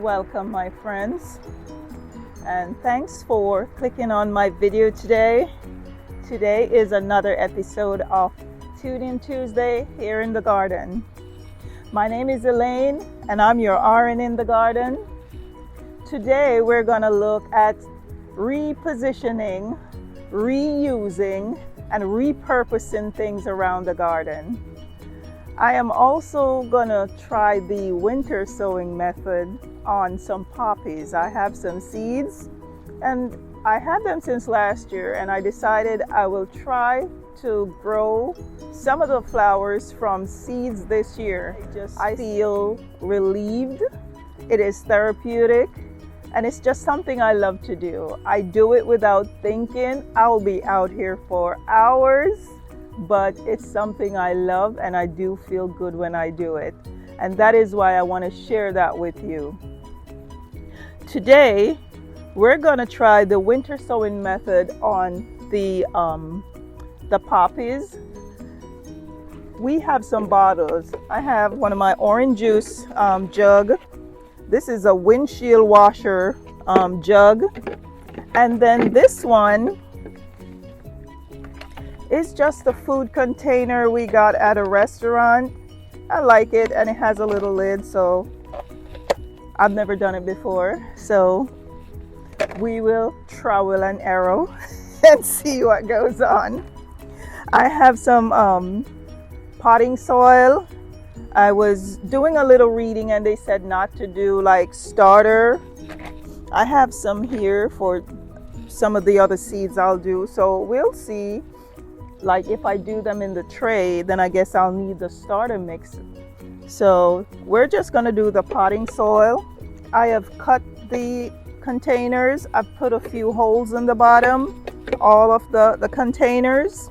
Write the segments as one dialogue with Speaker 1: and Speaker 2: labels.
Speaker 1: Welcome, my friends, and thanks for clicking on my video today. Today is another episode of Tune In Tuesday here in the garden. My name is Elaine and I'm your RN in the garden. Today we're going to look at repositioning, reusing, and repurposing things around the garden. I am also going to try the winter sowing method on some poppies. I have some seeds and I had them since last year, and I decided I will try to grow some of the flowers from seeds this year. I feel relieved. It is therapeutic, and it's just something I love to do. I do it without thinking. I'll be out here for hours, but it's something I love, and I do feel good when I do it. And that is why I want to share that with you. Today, we're going to try the winter sowing method on the poppies. We have some bottles. I have one of my orange juice jug. This is a windshield washer jug. And then this one is just a food container we got at a restaurant. I like it, and it has a little lid, so I've never done it before. So we will trowel and arrow and see what goes on. I have some potting soil. I was doing a little reading and they said not to do like starter. I have some here for some of the other seeds I'll do. So we'll see. Like if I do them in the tray, then I guess I'll need the starter mix. So we're just going to do the potting soil. I have cut the containers. I've put a few holes in the bottom, all of the containers.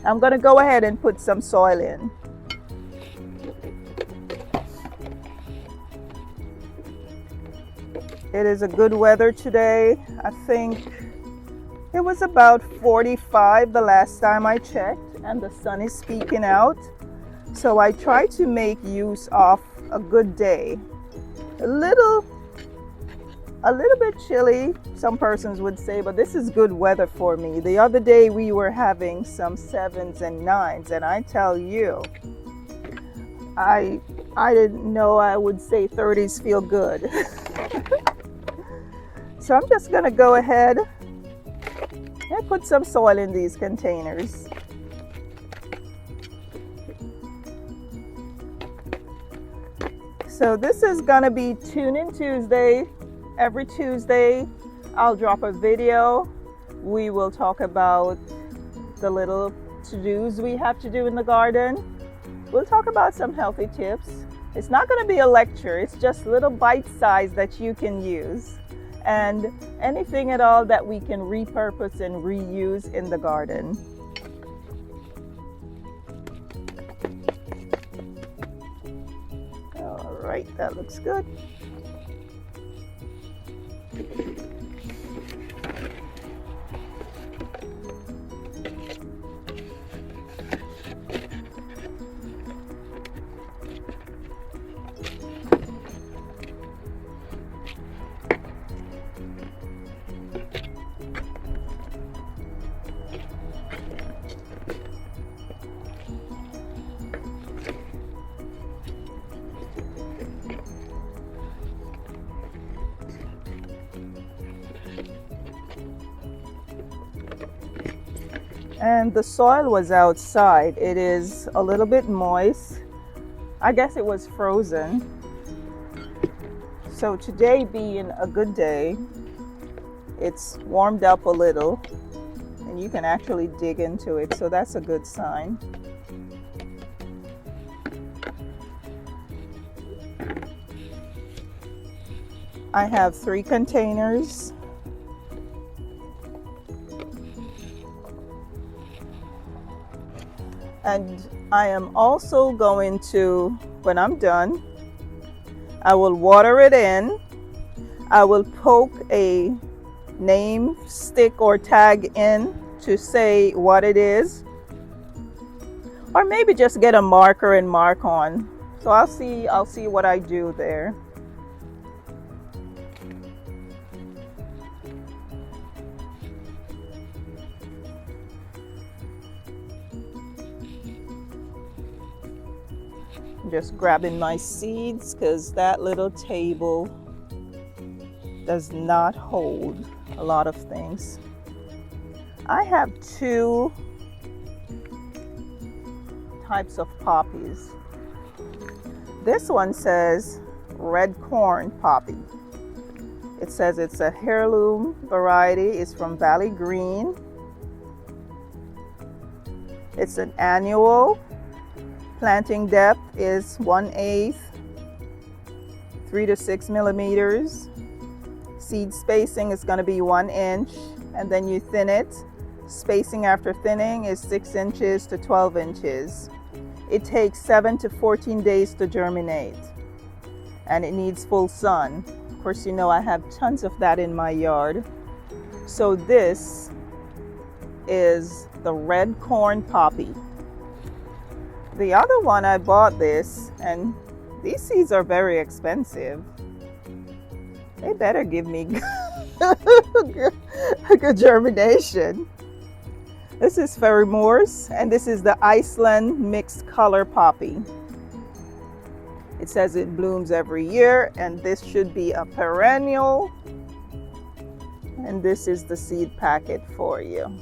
Speaker 1: I'm going to go ahead and put some soil in. It is a good weather today. I think it was about 45 the last time I checked, and the sun is speaking out. So I try to make use of a good day. A little bit chilly, some persons would say, but this is good weather for me. The other day we were having some 7s and 9s, and I tell you, I didn't know I would say 30s feel good. So I'm just gonna go ahead and put some soil in these containers. So this is gonna be Tune In Tuesday. Every Tuesday I'll drop a video. We will talk about the little to-dos we have to do in the garden. We'll talk about some healthy tips. It's not gonna be a lecture, it's just little bite size that you can use. And anything at all that we can repurpose and reuse in the garden. All right, that looks good. And the soil was outside. It is a little bit moist. I guess it was frozen. So today being a good day, it's warmed up a little and you can actually dig into it. So that's a good sign. I have 3 containers. And I am also going to, when I'm done, I will water it in. I will poke a name stick or tag in to say what it is. Or maybe just get a marker and mark on. So I'll see what I do there. I'm just grabbing my seeds because that little table does not hold a lot of things. I have two types of poppies. This one says red corn poppy. It says it's a heirloom variety. It's from Valley Green. It's an annual. Planting depth is 1/8, 3 to 6 millimeters. Seed spacing is going to be 1 inch, and then you thin it. Spacing after thinning is 6 inches to 12 inches. It takes 7 to 14 days to germinate, and it needs full sun. Of course, you know I have tons of that in my yard. So this is the red corn poppy. The other one, I bought this, and these seeds are very expensive. They better give me a good germination. This is Ferry-Moores, and this is the Iceland mixed color poppy. It says it blooms every year, and this should be a perennial. And this is the seed packet for you.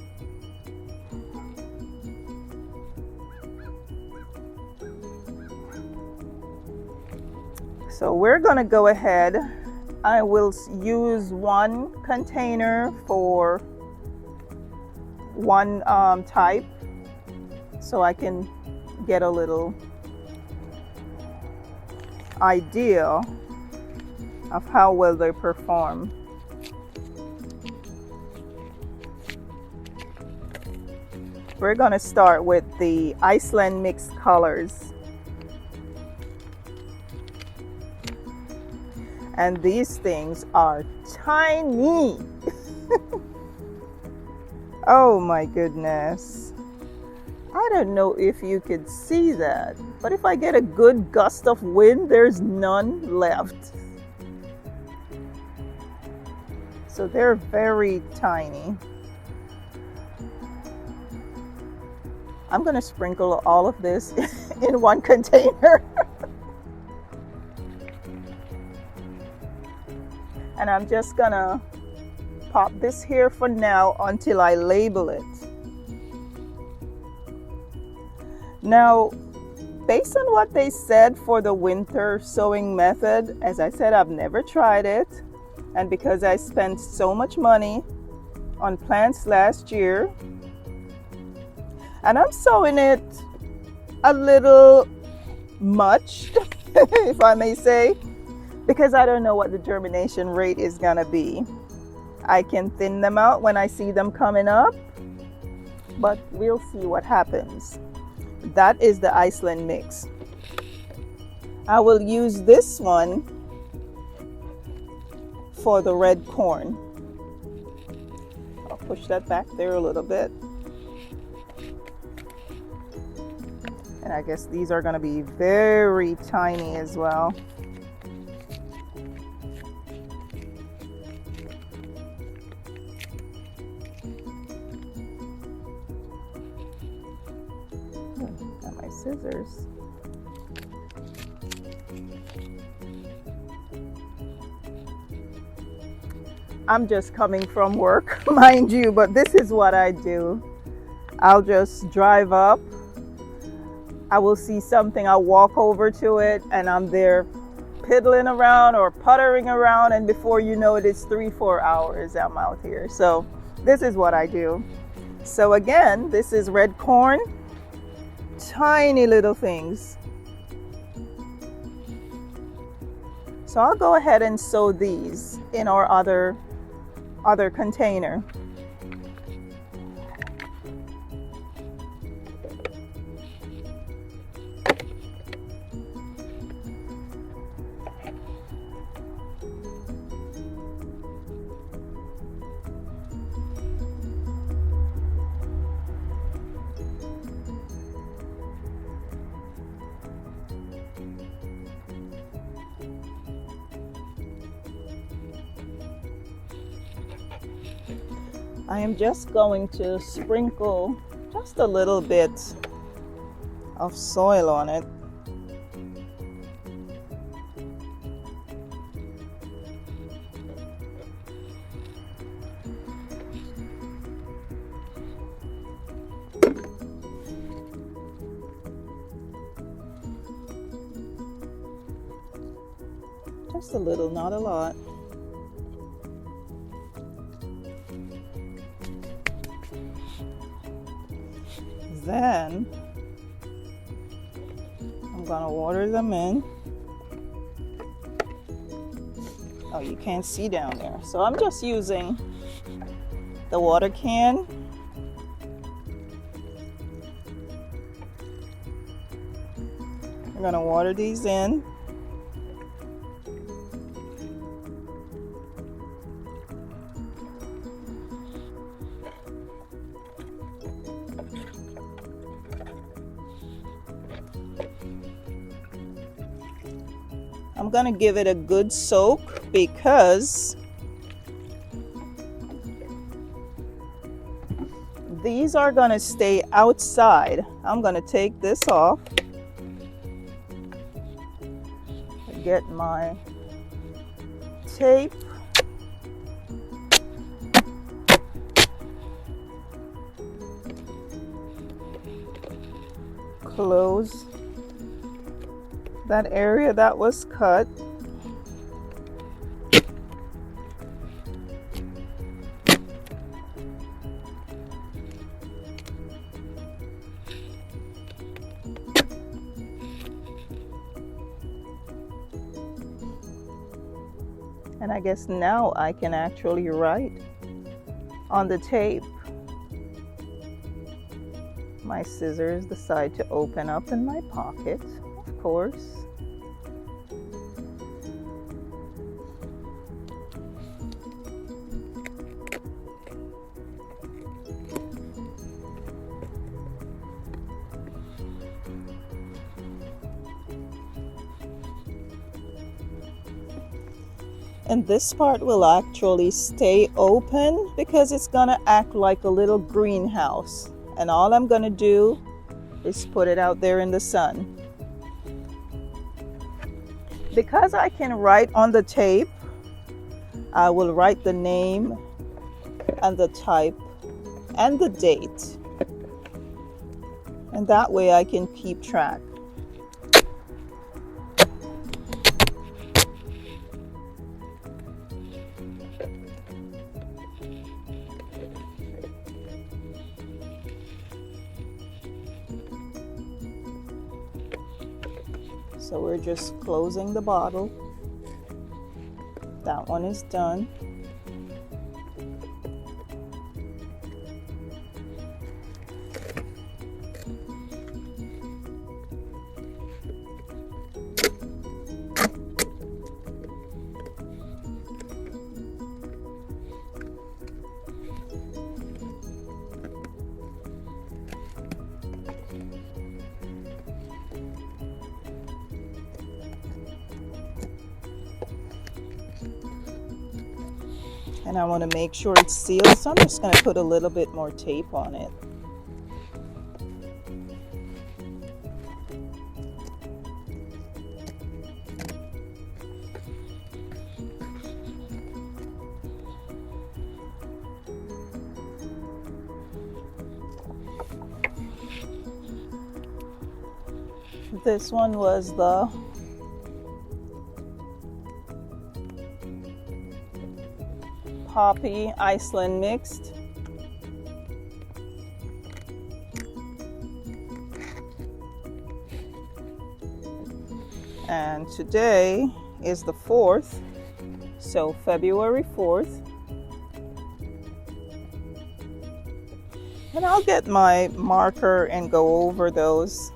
Speaker 1: So we're going to go ahead. I will use one container for one type, so I can get a little idea of how well they perform. We're going to start with the Iceland mixed colors. And these things are tiny. Oh my goodness. I don't know if you could see that, but if I get a good gust of wind, there's none left. So they're very tiny. I'm going to sprinkle all of this in one container. And I'm just gonna pop this here for now until I label it. Now, based on what they said for the winter sowing method, as I said, I've never tried it. And because I spent so much money on plants last year, and I'm sowing it a little much, if I may say, because I don't know what the germination rate is gonna be. I can thin them out when I see them coming up, but we'll see what happens. That is the Iceland mix. I will use this one for the red corn. I'll push that back there a little bit. And I guess these are gonna be very tiny as well. Got my scissors. I'm just coming from work, mind you, but this is what I do. I'll just drive up. I will see something, I'll walk over to it, and I'm there piddling around or puttering around, and before you know it, it's 3-4 hours I'm out here. So this is what I do. So again, this is red corn, tiny little things. So I'll go ahead and sow these in our other container. I am just going to sprinkle just a little bit of soil on it. Just a little, not a lot. Then I'm gonna water them in. Oh, you can't see down there. So I'm just using the water can. I'm gonna water these in. I'm gonna give it a good soak because these are gonna stay outside. I'm gonna take this off. Get my tape. Close that area that was cut. And I guess now I can actually write on the tape. My scissors decide to open up in my pocket, of course. And this part will actually stay open because it's gonna act like a little greenhouse. And all I'm gonna do is put it out there in the sun. Because I can write on the tape, I will write the name and the type and the date. And that way I can keep track. So we're just closing the bottle. That one is done. And I want to make sure it's sealed, so I'm just going to put a little bit more tape on it. This one was the Poppy Iceland mixed. And today is the 4th, so February 4th. And I'll get my marker and go over those.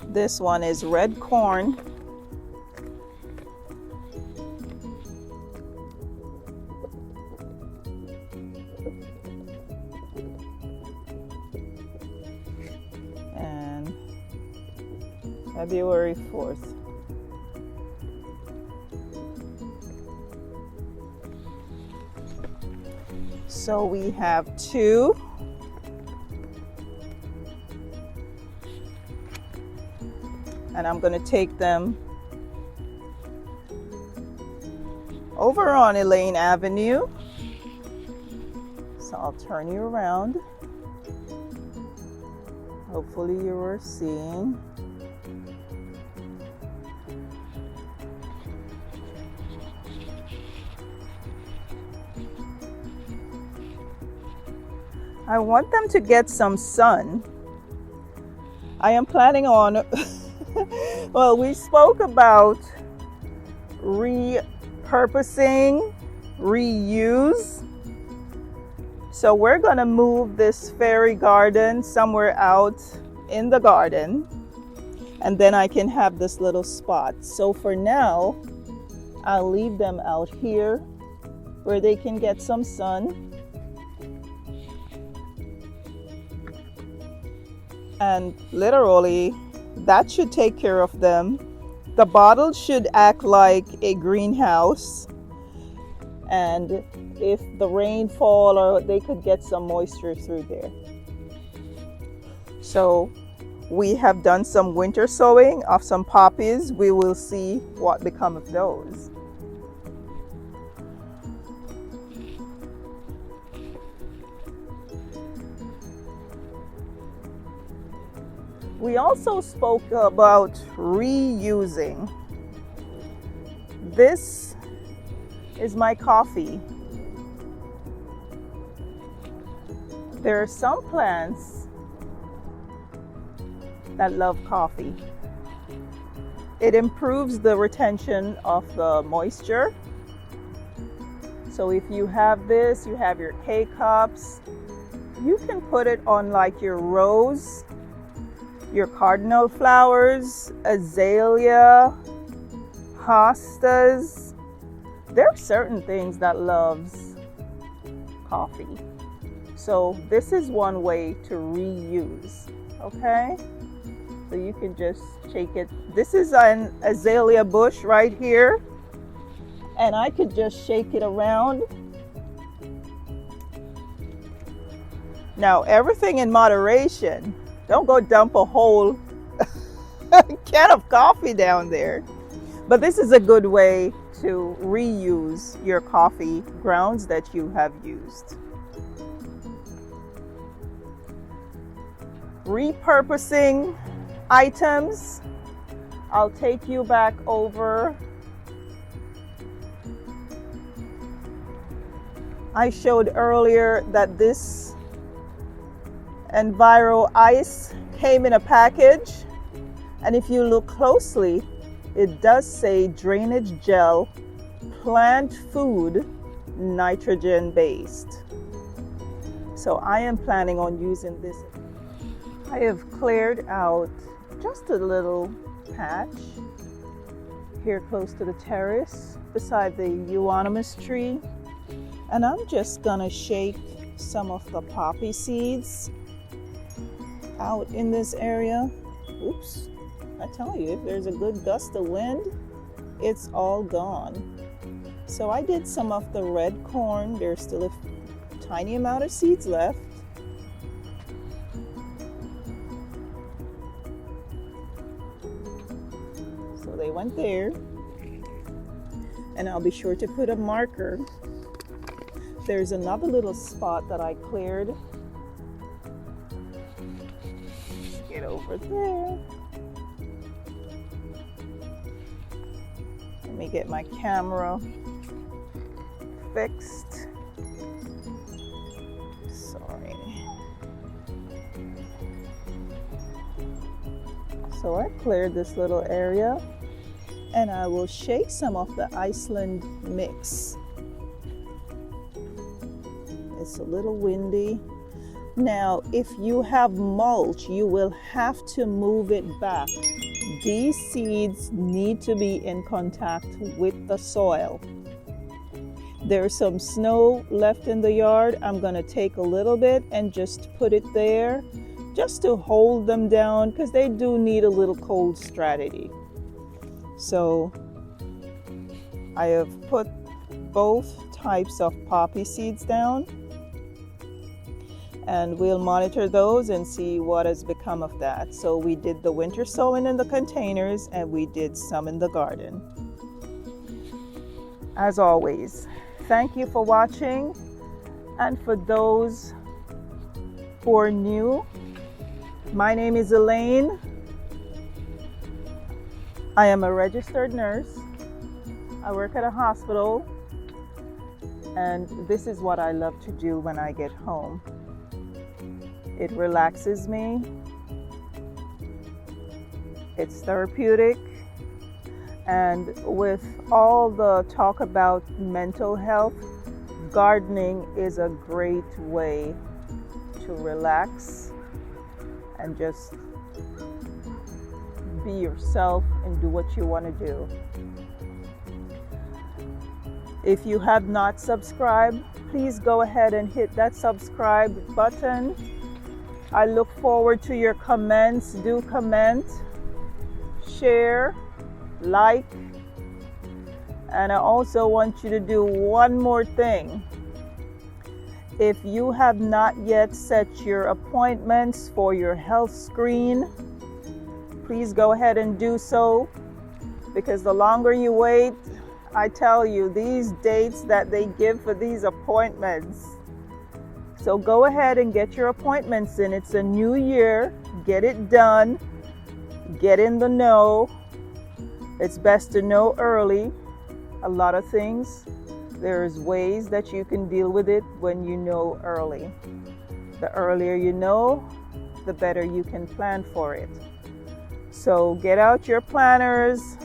Speaker 1: This one is red corn. And February 4th. So we have 2. And I'm going to take them over on Elaine Avenue. So I'll turn you around. Hopefully you are seeing. I want them to get some sun. I am planning on, well, we spoke about repurposing, reuse. So we're gonna move this fairy garden somewhere out in the garden, and then I can have this little spot. So for now, I'll leave them out here where they can get some sun. And literally, that should take care of them. The bottle should act like a greenhouse. And if the rain fall, or they could get some moisture through there. So we have done some winter sowing of some poppies. We will see what become of those. We also spoke about reusing. This is my coffee. There are some plants that love coffee. It improves the retention of the moisture. So if you have this, you have your K-cups, you can put it on like your rose, your cardinal flowers, azalea, hostas. There are certain things that loves coffee. So this is one way to reuse, okay? So you can just shake it. This is an azalea bush right here, and I could just shake it around. Now, everything in moderation. Don't go dump a whole can of coffee down there. But this is a good way to reuse your coffee grounds that you have used. Repurposing items. I'll take you back over. I showed earlier that this Enviro ice came in a package, and if you look closely, it does say drainage gel, plant food, nitrogen based. So I am planning on using this. I have cleared out just a little patch here close to the terrace beside the euonymus tree, and I'm just gonna shake some of the poppy seeds out in this area. Oops, I tell you, if there's a good gust of wind, it's all gone. So I did some of the red corn. There's still a tiny amount of seeds left. So they went there, and I'll be sure to put a marker. There's another little spot that I cleared. Get over there. Let me get my camera fixed. Sorry. So I cleared this little area, and I will shake some of the Iceland mix. It's a little windy. Now, if you have mulch, you will have to move it back. These seeds need to be in contact with the soil. There's some snow left in the yard. I'm going to take a little bit and just put it there just to hold them down, because they do need a little cold strategy. So I have put both types of poppy seeds down, and we'll monitor those and see what has become of that. So we did the winter sowing in the containers, and we did some in the garden. As always, thank you for watching, and for those who are new, my name is Elaine. I am a registered nurse. I work at a hospital, and this is what I love to do when I get home. It relaxes me. It's therapeutic. And with all the talk about mental health, gardening is a great way to relax and just be yourself and do what you want to do. If you have not subscribed, please go ahead and hit that subscribe button. I look forward to your comments. Do comment, share, like, and I also want you to do one more thing. If you have not yet set your appointments for your health screen, please go ahead and do so, because the longer you wait, I tell you, these dates that they give for these appointments. So go ahead and get your appointments in. It's a new year. Get it done. Get in the know. It's best to know early a lot of things. There's ways that you can deal with it when you know early. The earlier you know, the better you can plan for it. So get out your planners,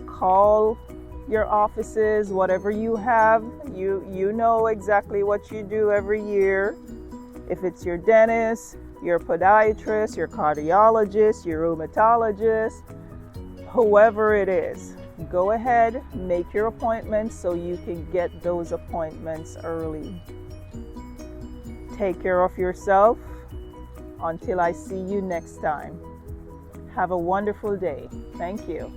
Speaker 1: call your offices, whatever you have. You know exactly what you do every year. If it's your dentist, your podiatrist, your cardiologist, your rheumatologist, whoever it is, go ahead, make your appointments so you can get those appointments early. Take care of yourself until I see you next time. Have a wonderful day. Thank you.